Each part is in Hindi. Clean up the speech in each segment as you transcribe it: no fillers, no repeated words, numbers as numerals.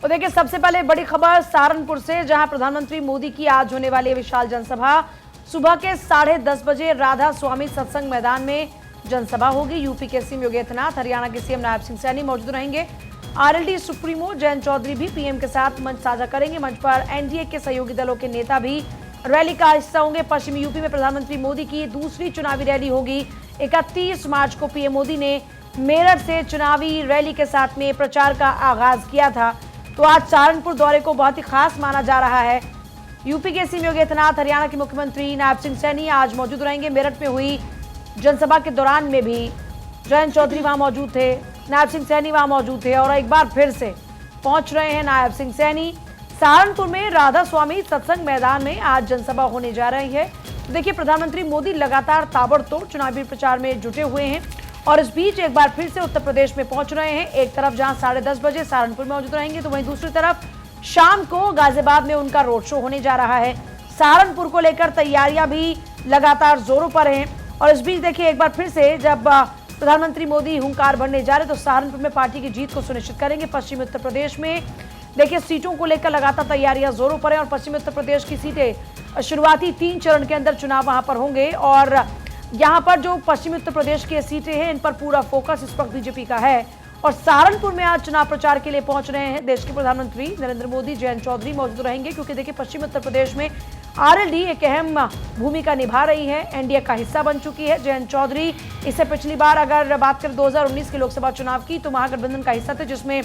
और देखिए सबसे पहले बड़ी खबर सहारनपुर से, जहां प्रधानमंत्री मोदी की आज होने वाली विशाल जनसभा सुबह के 10:30 बजे राधा स्वामी सत्संग मैदान में जनसभा होगी। यूपी के सीएम योगी आदित्यनाथ, हरियाणा के सीएम नायब सिंह सैनी मौजूद रहेंगे। आरएलडी सुप्रीमो जयंत चौधरी भी पीएम के साथ मंच साझा करेंगे। मंच पर एनडीए के सहयोगी दलों के नेता भी रैली का हिस्सा होंगे। पश्चिमी यूपी में प्रधानमंत्री मोदी की दूसरी चुनावी रैली होगी। 31 मार्च को पीएम मोदी ने मेरठ से चुनावी रैली के साथ में प्रचार का आगाज किया था, तो आज सहारनपुर दौरे को बहुत ही खास माना जा रहा है। यूपी के सीएम योगी आदित्यनाथ, हरियाणा के मुख्यमंत्री नायब सिंह सैनी आज मौजूद रहेंगे। मेरठ में हुई जनसभा के दौरान में भी जयंत चौधरी वहां मौजूद थे, नायब सिंह सैनी वहां मौजूद थे और एक बार फिर से पहुंच रहे हैं नायब सिंह सैनी। सहारनपुर में राधा स्वामी सत्संग मैदान में आज जनसभा होने जा रही है। तो देखिए प्रधानमंत्री मोदी लगातार ताबड़तोड़ चुनावी प्रचार में जुटे हुए हैं और इस बीच एक बार फिर से उत्तर प्रदेश में पहुंच रहे हैं। एक तरफ जहां 10:30 बजे सहारनपुर में मौजूद रहेंगे, तो वहीं दूसरी तरफ शाम को गाजियाबाद में उनका रोड शो होने जा रहा है। सहारनपुर को लेकर तैयारियां भी लगातार जोरों पर हैं और इस बीच देखिए एक बार फिर से जब प्रधानमंत्री मोदी हुंकार भरने जा रहे तो सहारनपुर में पार्टी की जीत को सुनिश्चित करेंगे। पश्चिमी उत्तर प्रदेश में देखिए सीटों को लेकर लगातार तैयारियां जोरों पर हैं और पश्चिमी उत्तर प्रदेश की सीटें शुरुआती 3 चरण के अंदर चुनाव वहां पर होंगे और यहां पर जो पश्चिमी उत्तर प्रदेश की सीटें हैं इन पर पूरा फोकस इस वक्त बीजेपी का है। और सहारनपुर में आज चुनाव प्रचार के लिए पहुंच रहे हैं देश के प्रधानमंत्री नरेंद्र मोदी। जयंत चौधरी मौजूद रहेंगे क्योंकि देखिए पश्चिमी उत्तर प्रदेश में आरएलडी एक अहम भूमिका निभा रही है, एनडीए का हिस्सा बन चुकी है। जयंत चौधरी इससे पिछली बार अगर बात करें 2019 के लोकसभा चुनाव की, तो महागठबंधन का हिस्सा थे जिसमें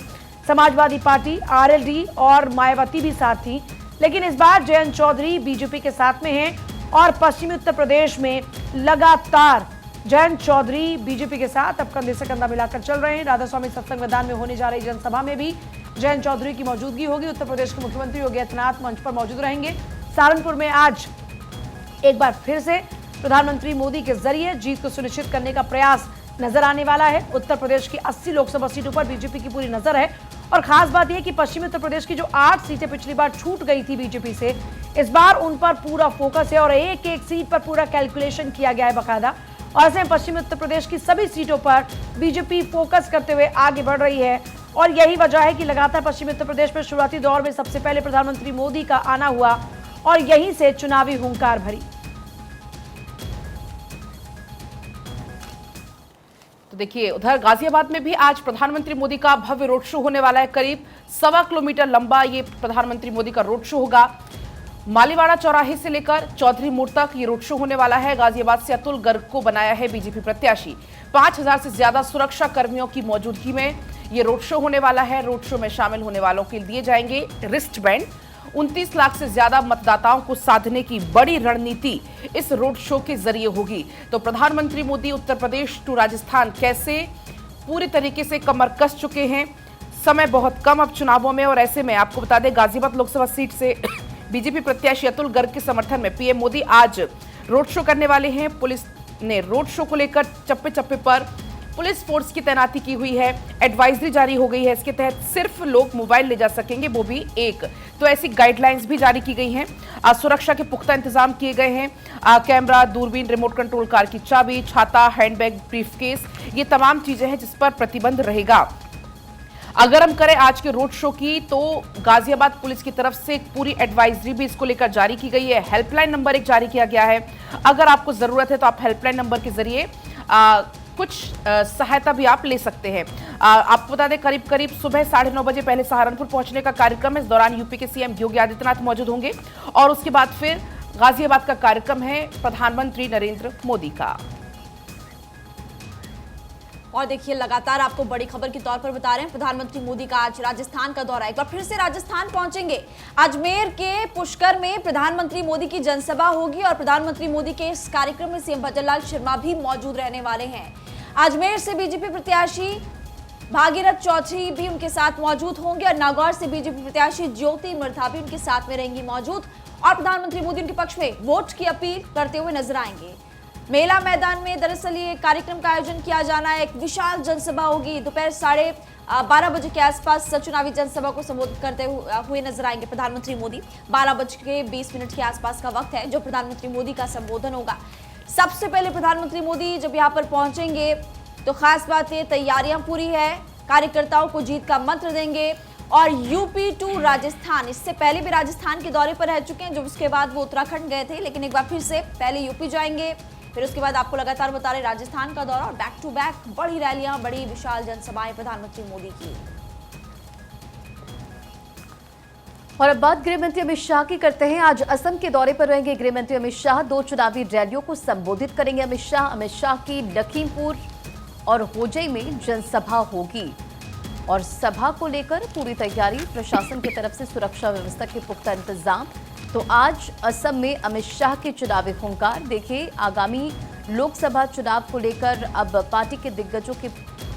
समाजवादी पार्टी, आरएलडी और मायावती भी साथ थी। लेकिन इस बार जयंत चौधरी बीजेपी के साथ में हैं और पश्चिमी उत्तर प्रदेश में लगातार जयंत चौधरी बीजेपी के साथ अब कंधे से कंधा मिलाकर चल रहे हैं। राधा स्वामी सत्संग मैदान में होने जा रही जनसभा में भी जयंत चौधरी की मौजूदगी होगी। उत्तर प्रदेश के मुख्यमंत्री योगी आदित्यनाथ मंच पर मौजूद रहेंगे। सहारनपुर में आज एक बार फिर से प्रधानमंत्री मोदी के जरिए जीत को सुनिश्चित करने का प्रयास नजर आने वाला है। उत्तर प्रदेश की 80 लोकसभा सीटों पर बीजेपी की पूरी नजर है और खास बात यह कि पश्चिमी उत्तर प्रदेश की जो 8 सीटें पिछली बार छूट गई थी बीजेपी से, इस बार उन पर पूरा फोकस है और एक एक सीट पर पूरा कैलकुलेशन किया गया है बाकायदा। और ऐसे में पश्चिमी उत्तर प्रदेश की सभी सीटों पर बीजेपी फोकस करते हुए आगे बढ़ रही है और यही वजह है कि लगातार पश्चिमी उत्तर प्रदेश में शुरुआती दौर में सबसे पहले प्रधानमंत्री मोदी का आना हुआ और यहीं से चुनावी हुंकार भरी। तो देखिए उधर गाजियाबाद में भी आज प्रधानमंत्री मोदी का भव्य रोड शो होने वाला है। करीब 1.25 किलोमीटर लंबा ये प्रधानमंत्री मोदी का रोड शो होगा। मालीवाड़ा चौराहे से लेकर चौधरी मोड़ तक ये रोड शो होने वाला है। गाजियाबाद से अतुल गर्ग को बनाया है बीजेपी प्रत्याशी। 5000 से ज्यादा सुरक्षा कर्मियों की मौजूदगी में ये रोड शो होने वाला है। रोड शो में शामिल होने वालों के दिए जाएंगे रिस्ट बैंड। 29 लाख से ज्यादा मतदाताओं को साधने की बड़ी रणनीति इस रोड शो के जरिए होगी। तो प्रधानमंत्री मोदी उत्तर प्रदेश टू राजस्थान कैसे पूरी तरीके से कमर कस चुके हैं। समय बहुत कम अब चुनावों में और ऐसे में आपको बता दें गाजियाबाद लोकसभा सीट से बीजेपी प्रत्याशी अतुल गर्ग के समर्थन में पीएम मोदी आज रोड शो करने वाले हैं। पुलिस ने रोड शो को लेकर चप्पे चप्पे पर पुलिस फोर्स की तैनाती की हुई है। एडवाइजरी जारी हो गई है, इसके तहत सिर्फ लोग मोबाइल ले जा सकेंगे, वो भी एक। तो ऐसी गाइडलाइंस भी जारी की गई हैं। सुरक्षा के पुख्ता इंतजाम किए गए हैं। कैमरा, दूरबीन, रिमोट कंट्रोल कार की चाबी, छाता, हैंडबैग, ब्रीफकेस, ये तमाम चीजें हैं जिस पर प्रतिबंध रहेगा। अगर हम करें आज के रोड शो की, तो गाजियाबाद पुलिस की तरफ से एक पूरी एडवाइजरी भी इसको लेकर जारी की गई है। हेल्पलाइन नंबर एक जारी किया गया है। अगर आपको जरूरत है तो आप हेल्पलाइन नंबर के जरिए कुछ सहायता भी आप ले सकते हैं। आपको बता दें करीब करीब सुबह 9:30 बजे पहले सहारनपुर पहुंचने का कार्यक्रम है। इस दौरान यूपी के सीएम योगी आदित्यनाथ मौजूद होंगे और उसके बाद फिर गाजियाबाद का कार्यक्रम है प्रधानमंत्री नरेंद्र मोदी का। और देखिए लगातार आपको बड़ी खबर के तौर पर बता रहे हैं, प्रधानमंत्री मोदी का आज राजस्थान का दौरा। एक बार फिर से राजस्थान पहुंचेंगे। अजमेर के पुष्कर में प्रधानमंत्री मोदी की जनसभा होगी और प्रधानमंत्री मोदी के इस कार्यक्रम में सीएम भजनलाल शर्मा भी मौजूद रहने वाले हैं। अजमेर से बीजेपी प्रत्याशी भागीरथ चौधरी भी उनके साथ मौजूद होंगे और नागौर से बीजेपी प्रत्याशी ज्योति मिर्धा भी उनके साथ में रहेंगी मौजूद और प्रधानमंत्री मोदी उनके पक्ष में वोट की अपील करते हुए नजर आएंगे। मेला मैदान में दरअसल ये कार्यक्रम का आयोजन किया जाना है। एक विशाल जनसभा होगी। दोपहर 12:30 बजे के आसपास चुनावी जनसभा को संबोधित करते हुए नजर आएंगे प्रधानमंत्री मोदी। 12:20 के आसपास का वक्त है जो प्रधानमंत्री मोदी का संबोधन होगा। सबसे पहले प्रधानमंत्री मोदी जब यहाँ पर पहुंचेंगे तो खास बात ये तैयारियां पूरी है। कार्यकर्ताओं को जीत का मंत्र देंगे और यूपी टू राजस्थान। इससे पहले भी राजस्थान के दौरे पर रह चुके हैं, जो उसके बाद वो उत्तराखंड गए थे, लेकिन एक बार फिर से पहले यूपी जाएंगे, फिर उसके बाद आपको लगातार बता रहे राजस्थान का दौरा और बैक टू बैक बड़ी रैलियां, बड़ी विशाल जनसभाएं प्रधानमंत्री मोदी की। और अब बात गृह मंत्री अमित शाह की करते हैं। आज असम के दौरे पर रहेंगे गृह मंत्री अमित शाह। 2 चुनावी रैलियों को संबोधित करेंगे अमित शाह की लखीमपुर और होजई में जनसभा होगी और सभा को लेकर पूरी तैयारी, प्रशासन की तरफ से सुरक्षा व्यवस्था के पुख्ता इंतजाम। तो आज असम में अमित शाह के चुनावी हुंकार। देखिए, आगामी लोकसभा चुनाव को लेकर अब पार्टी के दिग्गजों के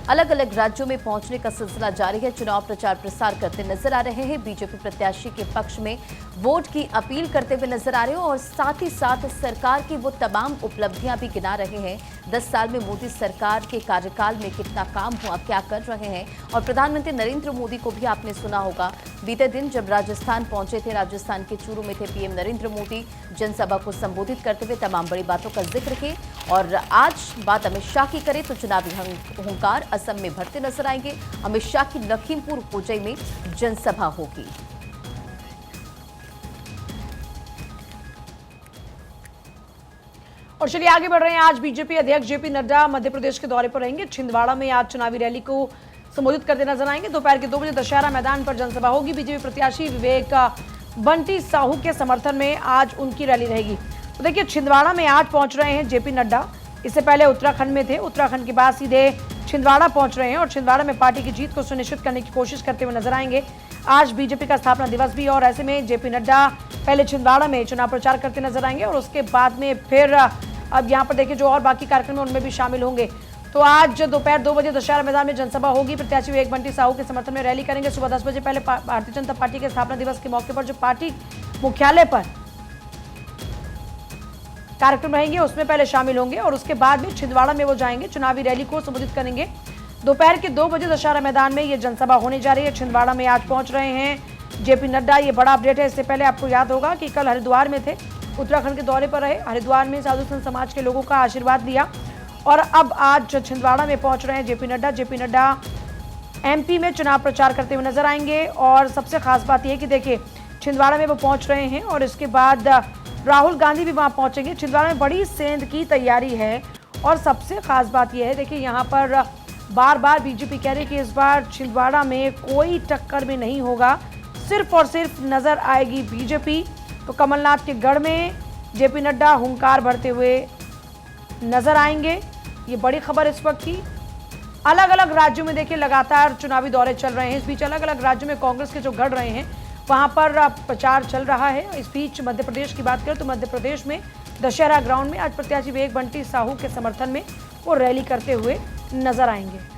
अलग अलग राज्यों में पहुंचने का सिलसिला जारी है। चुनाव प्रचार प्रसार करते नजर आ रहे हैं। बीजेपी प्रत्याशी के पक्ष में वोट की अपील करते हुए नजर आ रहे हैं और साथ ही साथ सरकार की वो तमाम उपलब्धियां भी गिना रहे हैं। 10 साल में मोदी सरकार के कार्यकाल में कितना काम हुआ, क्या कर रहे हैं। और प्रधानमंत्री नरेंद्र मोदी को भी आपने सुना होगा, बीते दिन जब राजस्थान पहुंचे थे, राजस्थान के चूरू में थे पीएम नरेंद्र मोदी, जनसभा को संबोधित करते हुए तमाम बड़ी बातों का जिक्र किए। और आज बात अमित शाह की करें तो चुनावी हुंकार असम में भरते नजर आएंगे। अमित शाह की लखीमपुर होजई में जनसभा होगी। और चलिए आगे बढ़ रहे हैं। आज बीजेपी अध्यक्ष जेपी नड्डा मध्य प्रदेश के दौरे पर रहेंगे। छिंदवाड़ा में आज चुनावी रैली को संबोधित करते नजर आएंगे। दोपहर के 2 बजे दशहरा मैदान पर जनसभा होगी। बीजेपी प्रत्याशी विवेक बंटी साहू के समर्थन में आज उनकी रैली रहेगी। तो देखिए, छिंदवाड़ा में आज पहुंच रहे हैं जेपी नड्डा। इससे पहले उत्तराखंड में थे, उत्तराखंड के बाद सीधे छिंदवाड़ा पहुंच रहे हैं और छिंदवाड़ा में पार्टी की जीत को सुनिश्चित करने की कोशिश करते हुए नजर आएंगे। आज बीजेपी का स्थापना दिवस भी, और ऐसे में जेपी नड्डा पहले छिंदवाड़ा में चुनाव प्रचार करते नजर आएंगे और उसके बाद में फिर अब यहाँ पर देखिए जो और बाकी कार्यक्रम है उनमें भी शामिल होंगे। तो आज दोपहर 2 बजे दशहरा मैदान में जनसभा होगी। प्रत्याशी विवेक बंटी साहू के समर्थन में रैली करेंगे। सुबह 10 बजे पहले भारतीय जनता पार्टी के स्थापना दिवस के मौके पर जो पार्टी मुख्यालय पर कार्यक्रम रहेंगे उसमें पहले शामिल होंगे और उसके बाद भी छिंदवाड़ा में वो जाएंगे, चुनावी रैली को संबोधित करेंगे। दोपहर के 2 बजे दशहरा मैदान में ये जनसभा होने जा रही है। छिंदवाड़ा में आज पहुंच रहे हैं जेपी नड्डा। ये बड़ा अपडेट है। इससे पहले आपको याद होगा कि कल हरिद्वार में थे, उत्तराखंड के दौरे पर रहे, हरिद्वार में साधु संत समाज के लोगों का आशीर्वाद लिया और अब आज छिंदवाड़ा में पहुंच रहे हैं JP Nadda. JP Nadda MP में चुनाव प्रचार करते हुए नजर आएंगे और सबसे खास बात यह कि देखिए छिंदवाड़ा में वो पहुंच रहे हैं और इसके बाद राहुल गांधी भी वहां पहुंचेंगे। छिंदवाड़ा में बड़ी सेंध की तैयारी है और सबसे खास बात यह है, देखिए यहाँ पर बार बार बीजेपी कह रही है कि इस बार छिंदवाड़ा में कोई टक्कर में नहीं होगा, सिर्फ और सिर्फ नजर आएगी बीजेपी। तो कमलनाथ के गढ़ में जेपी नड्डा हुंकार भरते हुए नजर आएंगे। ये बड़ी खबर इस वक्त की। अलग अलग राज्यों में देखिए लगातार चुनावी दौरे चल रहे हैं। इस बीच अलग अलग राज्यों में कांग्रेस के जो गढ़ रहे हैं वहां पर प्रचार चल रहा है। इस बीच मध्य प्रदेश की बात करें तो मध्य प्रदेश में दशहरा ग्राउंड में आज प्रत्याशी विवेक बंटी साहू के समर्थन में वो रैली करते हुए नजर आएंगे।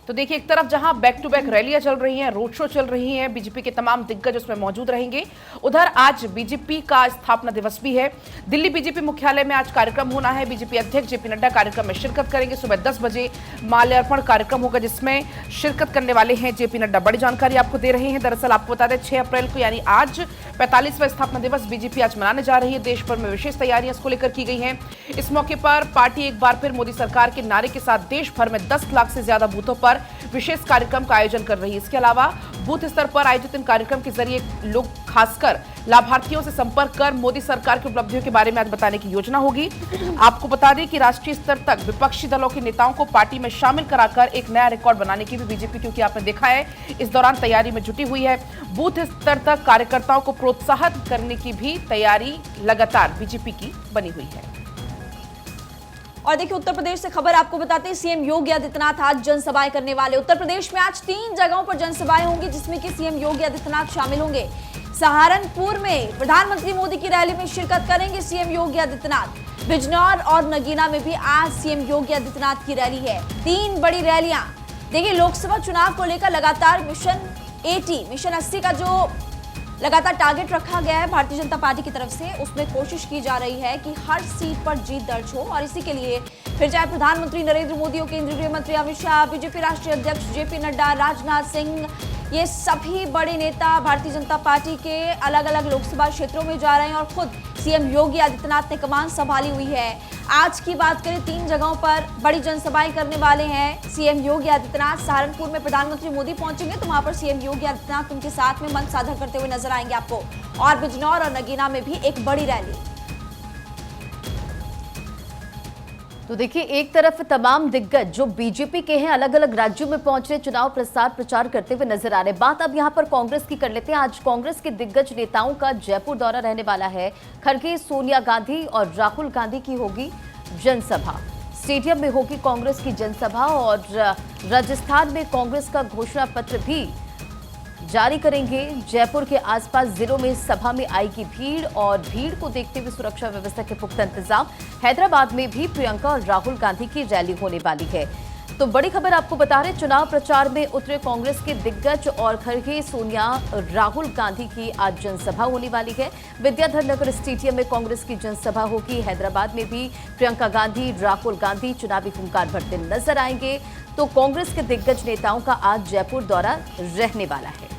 तो देखिए, एक तरफ जहां बैक टू बैक रैलियां चल रही हैं, रोड शो चल रही हैं, बीजेपी के तमाम दिग्गज उसमें मौजूद रहेंगे, उधर आज बीजेपी का स्थापना दिवस भी है। दिल्ली बीजेपी मुख्यालय में आज कार्यक्रम होना है। बीजेपी अध्यक्ष जेपी नड्डा कार्यक्रम में शिरकत करेंगे। सुबह 10 बजे माल्यार्पण कार्यक्रम होगा जिसमें शिरकत करने वाले हैं जेपी नड्डा। बड़ी जानकारी आपको दे रहे हैं। दरअसल आपको बता दें 6 अप्रैल को यानी आज 45वां स्थापना दिवस बीजेपी आज मनाने जा रही है। देश भर में विशेष तैयारियां इसको लेकर की गई हैं। इस मौके पर पार्टी एक बार फिर मोदी सरकार के नारे के साथ देश भर में 10 लाख से ज्यादा बूथों पर विशेष कार्यक्रम का आयोजन कर रही है। इसके अलावा बूथ स्तर पर आयोजित इन कार्यक्रम के जरिए लोग खासकर लाभार्थियों से संपर्क कर मोदी सरकार की उपलब्धियों के बारे में आज बताने की योजना होगी। आपको बता दें कि राष्ट्रीय स्तर तक विपक्षी दलों के नेताओं को पार्टी में शामिल कराकर एक नया रिकॉर्ड बनाने की भी बीजेपी, क्योंकि आपने देखा है इस दौरान तैयारी में जुटी हुई है। बूथ स्तर तक कार्यकर्ताओं को प्रोत्साहित करने की भी तैयारी लगातार बीजेपी की बनी हुई है। और देखिए उत्तर प्रदेश से खबर आपको बताते हैं, सीएम योगी आदित्यनाथ आज जनसभाएं करने वाले। उत्तर प्रदेश में आज 3 जगहों पर जनसभाएं होंगी जिसमें कि सीएम योगी आदित्यनाथ शामिल होंगे। सहारनपुर में प्रधानमंत्री मोदी की रैली में शिरकत करेंगे सीएम योगी आदित्यनाथ। बिजनौर और नगीना में भी आज सीएम योगी आदित्यनाथ की रैली है। 3 बड़ी रैलियां। देखिए लोकसभा चुनाव को लेकर लगातार मिशन 80 का जो लगातार टारगेट रखा गया है भारतीय जनता पार्टी की तरफ से, उसमें कोशिश की जा रही है कि हर सीट पर जीत दर्ज हो। और इसी के लिए फिर चाहे प्रधानमंत्री नरेंद्र मोदी हो, केंद्रीय गृह मंत्री अमित शाह, बीजेपी राष्ट्रीय अध्यक्ष जेपी नड्डा, राजनाथ सिंह, ये सभी बड़े नेता भारतीय जनता पार्टी के अलग अलग लोकसभा क्षेत्रों में जा रहे हैं और खुद सीएम योगी आदित्यनाथ ने कमान संभाली हुई है। आज की बात करें 3 जगहों पर बड़ी जनसभाएं करने वाले हैं सीएम योगी आदित्यनाथ। सहारनपुर में प्रधानमंत्री मोदी पहुंचेंगे तो वहां पर सीएम योगी आदित्यनाथ उनके साथ में मंच साझा करते हुए नजर आएंगे आपको। और बिजनौर और नगीना में भी एक बड़ी रैली। तो देखिए, एक तरफ तमाम दिग्गज जो बीजेपी के हैं अलग अलग राज्यों में पहुंच रहे चुनाव प्रचार करते हुए नजर आ रहे। बात अब यहां पर कांग्रेस की कर लेते हैं। आज कांग्रेस के दिग्गज नेताओं का जयपुर दौरा रहने वाला है। खड़गे, सोनिया गांधी और राहुल गांधी की होगी जनसभा। स्टेडियम में होगी कांग्रेस की जनसभा और राजस्थान में कांग्रेस का घोषणा पत्र भी जारी करेंगे। जयपुर के आसपास जिलों में सभा में आएगी भीड़ और भीड़ को देखते हुए सुरक्षा व्यवस्था के पुख्ता इंतजाम। हैदराबाद में भी प्रियंका और राहुल गांधी की रैली होने वाली है। तो बड़ी खबर आपको बता रहे, चुनाव प्रचार में उतरे कांग्रेस के दिग्गज और खड़गे, सोनिया, राहुल गांधी की आज जनसभा होने वाली है। विद्याधर नगर स्टेडियम में कांग्रेस की जनसभा होगी। हैदराबाद में भी प्रियंका गांधी, राहुल गांधी चुनावी हुंकार भरते नजर आएंगे। तो कांग्रेस के दिग्गज नेताओं का आज जयपुर दौरा रहने वाला है।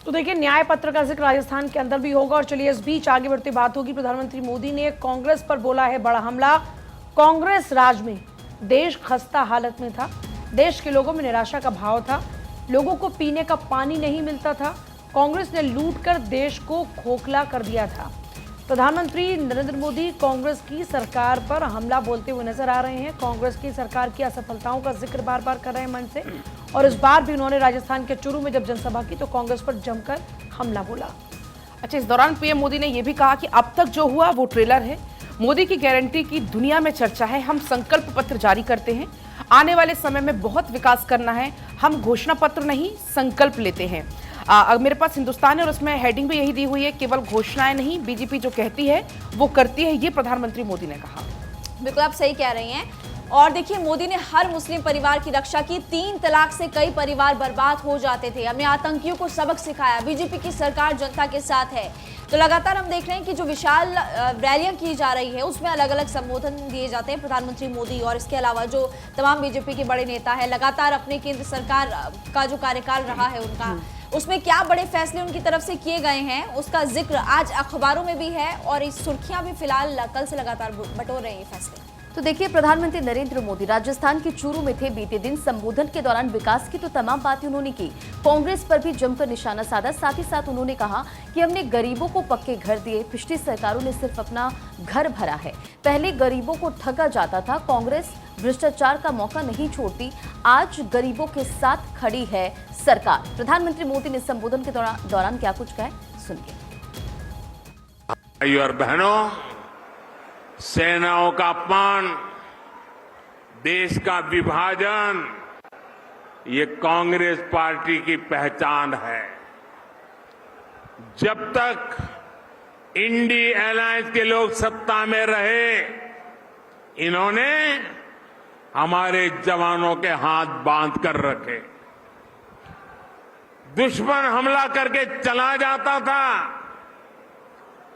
तो देखिए, न्याय पत्र का जिक्र राजस्थान के अंदर भी होगा। और चलिए, इस बीच आगे बढ़ते बात होगी। प्रधानमंत्री मोदी ने कांग्रेस पर बोला है बड़ा हमला। कांग्रेस राज में देश खस्ता हालत में था। देश के लोगों में निराशा का भाव था। लोगों को पीने का पानी नहीं मिलता था। कांग्रेस ने लूटकर देश को खोखला कर दिया था। प्रधानमंत्री नरेंद्र मोदी कांग्रेस की सरकार पर हमला बोलते हुए नजर आ रहे हैं। कांग्रेस की सरकार की असफलताओं का जिक्र बार बार कर रहे हैं मंच से। और इस बार भी उन्होंने राजस्थान के चूरू में जब जनसभा की तो कांग्रेस पर जमकर हमला बोला। अच्छा, इस दौरान पीएम मोदी ने यह भी कहा कि अब तक जो हुआ वो ट्रेलर है। मोदी की गारंटी की दुनिया में चर्चा है। हम संकल्प पत्र जारी करते हैं। आने वाले समय में बहुत विकास करना है। हम घोषणा पत्र नहीं, संकल्प लेते हैं। मेरे पास हिंदुस्तान है और उसमें हेडिंग भी यही दी हुई है, केवल घोषणाएं नहीं, बीजेपी जो कहती है वो करती है, ये प्रधानमंत्री मोदी ने कहा। बिल्कुल, आप सही कह रही हैं। और देखिए, मोदी ने हर मुस्लिम परिवार की रक्षा की। 3 तलाक से कई परिवार बर्बाद हो जाते थे। हमने आतंकियों को सबक सिखाया। बीजेपी की सरकार जनता के साथ है। तो लगातार हम देख रहे हैं कि जो विशाल रैलियां की जा रही है उसमें अलग अलग संबोधन दिए जाते हैं प्रधानमंत्री मोदी। और इसके अलावा जो तमाम बीजेपी के बड़े नेता है, लगातार अपने केंद्र सरकार का जो कार्यकाल रहा है उनका, उसमें क्या बड़े फैसले उनकी तरफ से किए गए हैं उसका जिक्र आज अखबारों में भी है। और इस सुर्खियां भी फिलहाल कल से लगातार बटोर रहे हैं ये फैसले। तो देखिए, प्रधानमंत्री नरेंद्र मोदी राजस्थान के चूरू में थे बीते दिन। संबोधन के दौरान विकास की तो तमाम बातें उन्होंने की। कांग्रेस पर भी जमकर निशाना साधा। साथ ही साथ उन्होंने कहा कि हमने गरीबों को पक्के घर दिए। पिछली सरकारों ने सिर्फ अपना घर भरा है। पहले गरीबों को ठगा जाता था। कांग्रेस भ्रष्टाचार का मौका नहीं छोड़ती। आज गरीबों के साथ खड़ी है सरकार। प्रधानमंत्री मोदी ने संबोधन के दौरान क्या कुछ कहा, सुनिए। भाइयों और बहनों, सेनाओं का अपमान, देश का विभाजन, ये कांग्रेस पार्टी की पहचान है। जब तक इंडी अलायंस के लोग सत्ता में रहे, इन्होंने हमारे जवानों के हाथ बांध कर रखे। दुश्मन हमला करके चला जाता था,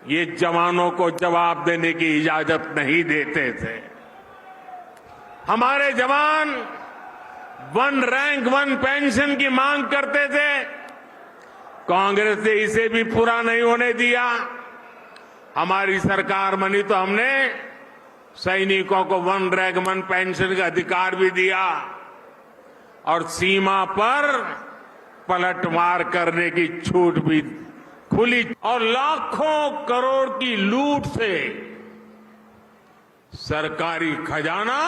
ये जवानों को जवाब देने की इजाजत नहीं देते थे। हमारे जवान 1 रैंक 1 पेंशन की मांग करते थे। कांग्रेस ने इसे भी पूरा नहीं होने दिया। हमारी सरकार बनी तो हमने सैनिकों को 1 रैंक 1 पेंशन का अधिकार भी दिया और सीमा पर पलटवार करने की छूट भी खुली। और लाखों करोड़ की लूट से सरकारी खजाना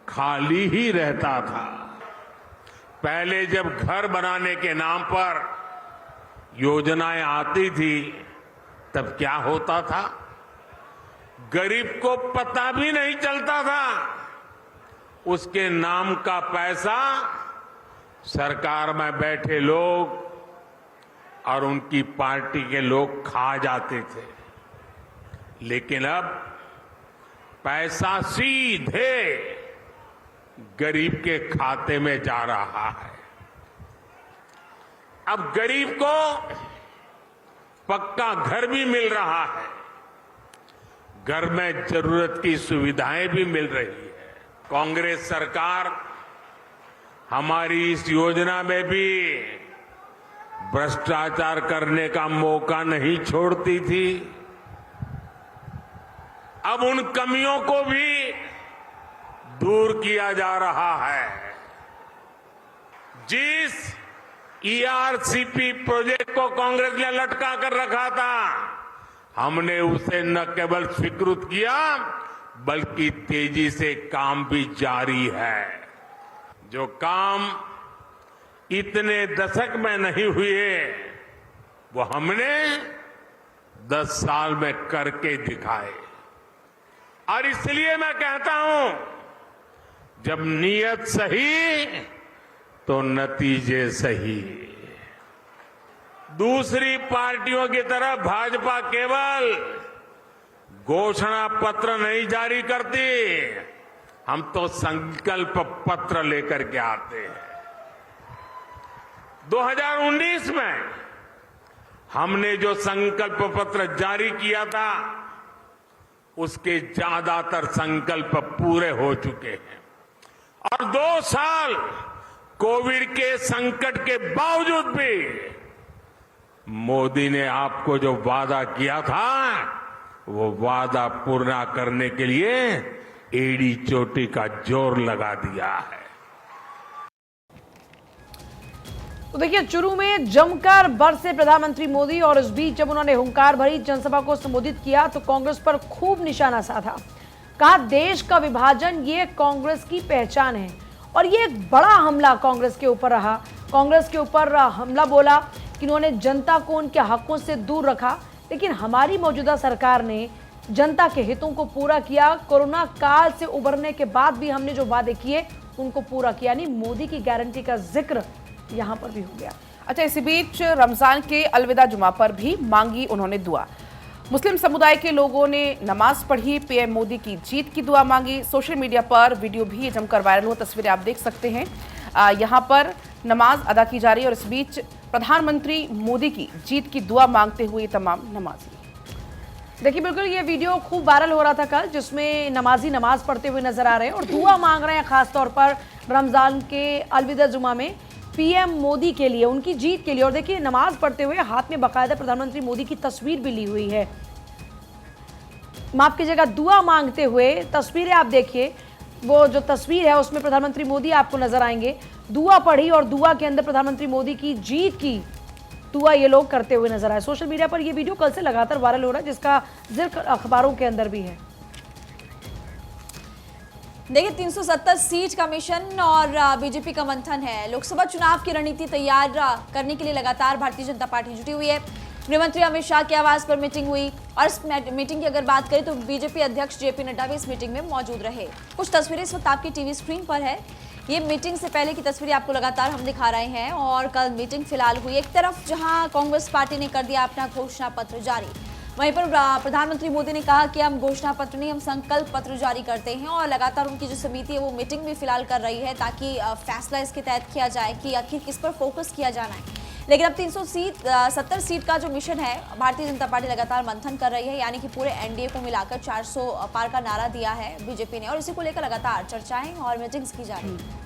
खाली ही रहता था। पहले जब घर बनाने के नाम पर योजनाएं आती थी तब क्या होता था, गरीब को पता भी नहीं चलता था। उसके नाम का पैसा सरकार में बैठे लोग और उनकी पार्टी के लोग खा जाते थे। लेकिन अब पैसा सीधे गरीब के खाते में जा रहा है। अब गरीब को पक्का घर भी मिल रहा है, घर में जरूरत की सुविधाएं भी मिल रही है। कांग्रेस सरकार हमारी इस योजना में भी भ्रष्टाचार करने का मौका नहीं छोड़ती थी। अब उन कमियों को भी दूर किया जा रहा है। जिस ईआरसीपी प्रोजेक्ट को कांग्रेस ने लटका कर रखा था, हमने उसे न केवल स्वीकृत किया बल्कि तेजी से काम भी जारी है। जो काम इतने दशक में नहीं हुए वो हमने 10 साल में करके दिखाए। और इसलिए मैं कहता हूं, जब नीयत सही तो नतीजे सही। दूसरी पार्टियों की तरह भाजपा केवल घोषणा पत्र नहीं जारी करती, हम तो संकल्प पत्र लेकर के आते हैं। 2019 में हमने जो संकल्प पत्र जारी किया था उसके ज्यादातर संकल्प पूरे हो चुके हैं। और 2 साल कोविड के संकट के बावजूद भी मोदी ने आपको जो वादा किया था वो वादा पूरा करने के लिए एड़ी चोटी का जोर लगा दिया है। तो देखिए, चुरू में जमकर बरसे प्रधानमंत्री मोदी और इस बीच जब उन्होंने हुंकार भरी जनसभा को संबोधित किया तो कांग्रेस पर खूब निशाना साधा। कहा देश का विभाजन ये कांग्रेस की पहचान है और ये एक बड़ा हमला कांग्रेस के ऊपर रहा। कांग्रेस के ऊपर हमला बोला कि उन्होंने जनता को उनके हकों से दूर रखा, लेकिन हमारी मौजूदा सरकार ने जनता के हितों को पूरा किया। कोरोना काल से उबरने के बाद भी हमने जो वादे किए उनको पूरा किया। यानी मोदी की गारंटी का जिक्र यहां पर भी हो गया। अच्छा, इसी बीच रमजान के अलविदा जुमा पर भी मांगी उन्होंने दुआ। मुस्लिम समुदाय के लोगों ने नमाज पढ़ी, पीएम मोदी की जीत की दुआ मांगी। सोशल मीडिया पर वीडियो भी जमकर वायरल हुआ, तस्वीरें आप देख सकते हैं। यहां पर नमाज अदा की जा रही है और इस बीच प्रधानमंत्री मोदी की जीत की दुआ मांगते हुए तमाम नमाजी। देखिए, बिल्कुल ये वीडियो खूब वायरल हो रहा था कल, जिसमें नमाजी नमाज पढ़ते हुए नजर आ रहे हैं और दुआ मांग रहे हैं, खासतौर पर रमजान के अलविदा जुमा में पीएम मोदी के लिए, उनकी जीत के लिए। और देखिए, नमाज पढ़ते हुए हाथ में बाकायदा प्रधानमंत्री मोदी की तस्वीर भी ली हुई है। माफ कीजिएगा, दुआ मांगते हुए तस्वीरें आप देखिए। वो जो तस्वीर है उसमें प्रधानमंत्री मोदी आपको नजर आएंगे। दुआ पढ़ी और दुआ के अंदर प्रधानमंत्री मोदी की जीत की दुआ ये लोग करते हुए नजर आए। सोशल मीडिया पर ये वीडियो कल से लगातार वायरल हो रहा है, जिसका जिक्र अखबारों के अंदर भी है। देखिए, 370 सीट का मिशन और बीजेपी का मंथन है। लोकसभा चुनाव की रणनीति तैयार करने के लिए लगातार भारतीय जनता पार्टी जुटी हुई है। गृहमंत्री अमित शाह के आवास पर मीटिंग हुई और इस मीटिंग की अगर बात करें तो बीजेपी अध्यक्ष जेपी नड्डा भी इस मीटिंग में मौजूद रहे। कुछ तस्वीरें इस वक्त आपकी टीवी स्क्रीन पर है। ये मीटिंग से पहले की तस्वीरें आपको लगातार हम दिखा रहे हैं। और कल मीटिंग फिलहाल हुई। एक तरफ जहां कांग्रेस पार्टी ने कर दिया अपना घोषणा पत्र जारी, वहीं पर प्रधानमंत्री मोदी ने कहा कि हम घोषणा पत्र नहीं, हम संकल्प पत्र जारी करते हैं। और लगातार उनकी जो समिति है वो मीटिंग भी फिलहाल कर रही है ताकि फैसला इसके तहत किया जाए कि आखिर किस पर फोकस किया जाना है। लेकिन अब 370 सीट का जो मिशन है, भारतीय जनता पार्टी लगातार मंथन कर रही है। यानी कि पूरे एनडीए को मिलाकर 400 पार का नारा दिया है बीजेपी ने और इसी को लेकर लगातार चर्चाएं और मीटिंग्स की जा रही है।